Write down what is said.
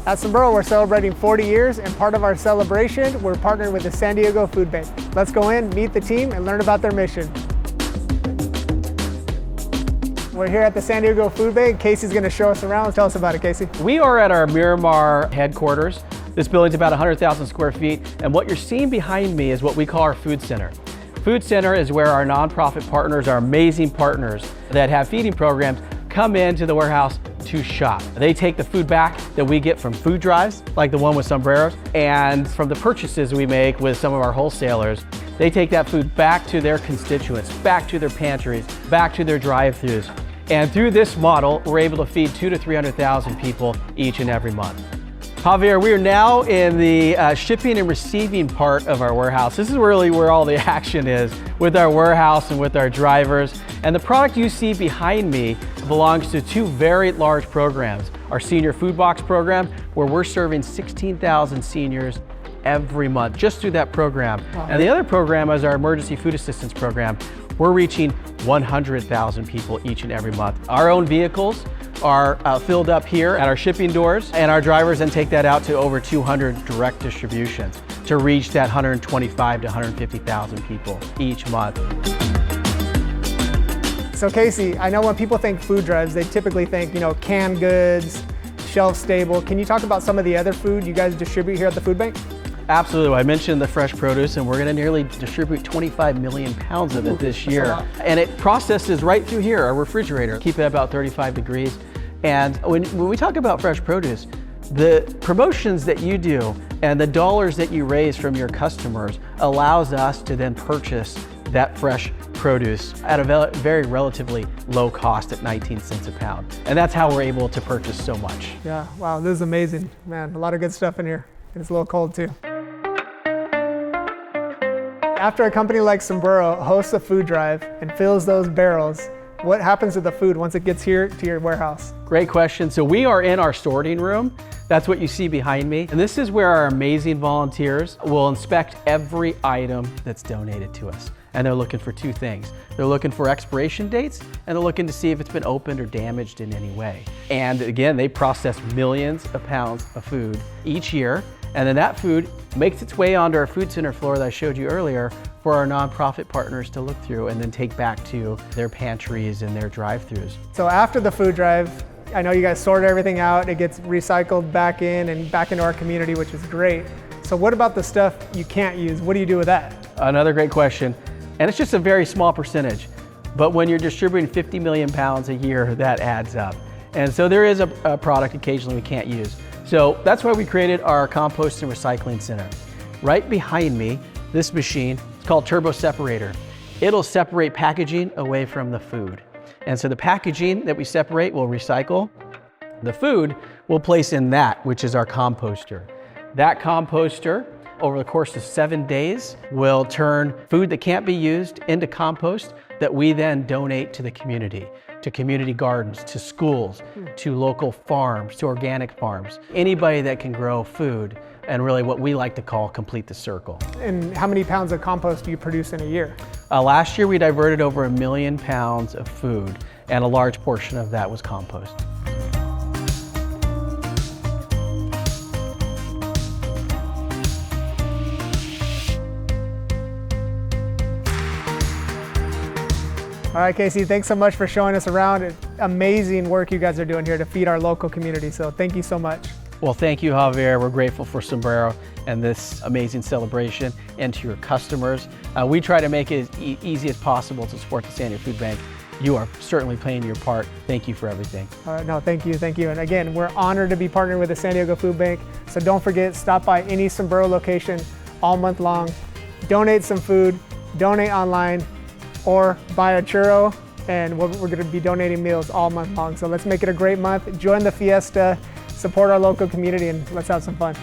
At Sombrero, we're celebrating 40 years, and part of our celebration, we're partnering with the San Diego Food Bank. Let's go in, meet the team, and learn about their mission. We're here at the San Diego Food Bank. Casey's gonna show us around. Tell us about it, Casey. We are at our Miramar headquarters. This building's about 100,000 square feet, and what you're seeing behind me is what we call our food center. Food center is where our nonprofit partners, our amazing partners that have feeding programs, come into the warehouse to shop. They take the food back that we get from food drives, like the one with Sombreros, and from the purchases we make with some of our wholesalers. They take that food back to their constituents, back to their pantries, back to their drive-thrus. And through this model, we're able to feed 200,000 to 300,000 people each and every month. Javier, we are now in the shipping and receiving part of our warehouse. This is really where all the action is with our warehouse and with our drivers. And the product you see behind me belongs to two very large programs. Our senior food box program, where we're serving 16,000 seniors every month just through that program. Wow. And the other program is our emergency food assistance program. We're reaching 100,000 people each and every month. Our own vehicles are filled up here at our shipping doors, and our drivers then take that out to over 200 direct distributions to reach that 125,000 to 150,000 people each month. So Casey, I know when people think food drives, they typically think, canned goods, shelf stable. Can you talk about some of the other food you guys distribute here at the food bank? Absolutely. I mentioned the fresh produce, and we're going to nearly distribute 25 million pounds of it this year. And it processes right through here, our refrigerator. Keep it at about 35 degrees. And when we talk about fresh produce, the promotions that you do and the dollars that you raise from your customers allows us to then purchase that fresh produce at a very relatively low cost at 19 cents a pound. And that's how we're able to purchase so much. Yeah, wow, this is amazing. Man, a lot of good stuff in here. It's a little cold too. After a company like Sombrero hosts a food drive and fills those barrels, what happens to the food once it gets here to your warehouse? Great question. So we are in our sorting room. That's what you see behind me. And this is where our amazing volunteers will inspect every item that's donated to us. And they're looking for two things. They're looking for expiration dates, and they're looking to see if it's been opened or damaged in any way. And again, they process millions of pounds of food each year. And then that food makes its way onto our food center floor that I showed you earlier for our nonprofit partners to look through and then take back to their pantries and their drive-thrus. So after the food drive, I know you guys sort everything out. It gets recycled back in and back into our community, which is great. So what about the stuff you can't use? What do you do with that? Another great question. And it's just a very small percentage. But when you're distributing 50 million pounds a year, that adds up. And so there is a product occasionally we can't use. So that's why we created our compost and recycling center. Right behind me, this machine, it's called Turbo Separator. It'll separate packaging away from the food. And so the packaging that we separate will recycle. The food we'll place in that, which is our composter. That composter, over the course of 7 days, will turn food that can't be used into compost that we then donate to the community, to community gardens, to schools, to local farms, to organic farms. Anybody that can grow food, and really what we like to call complete the circle. And how many pounds of compost do you produce in a year? Last year we diverted over 1 million pounds of food, and a large portion of that was compost. All right, Casey, thanks so much for showing us around. It's amazing work you guys are doing here to feed our local community, so thank you so much. Well, thank you, Javier. We're grateful for Sombrero and this amazing celebration, and to your customers. We try to make it as easy as possible to support the San Diego Food Bank. You are certainly playing your part. Thank you for everything. All right, no, thank you. And again, we're honored to be partnering with the San Diego Food Bank, so don't forget, stop by any Sombrero location all month long, donate some food, donate online, or buy a churro, and we're going to be donating meals all month long. So let's make it a great month. Join the fiesta, support our local community, and let's have some fun.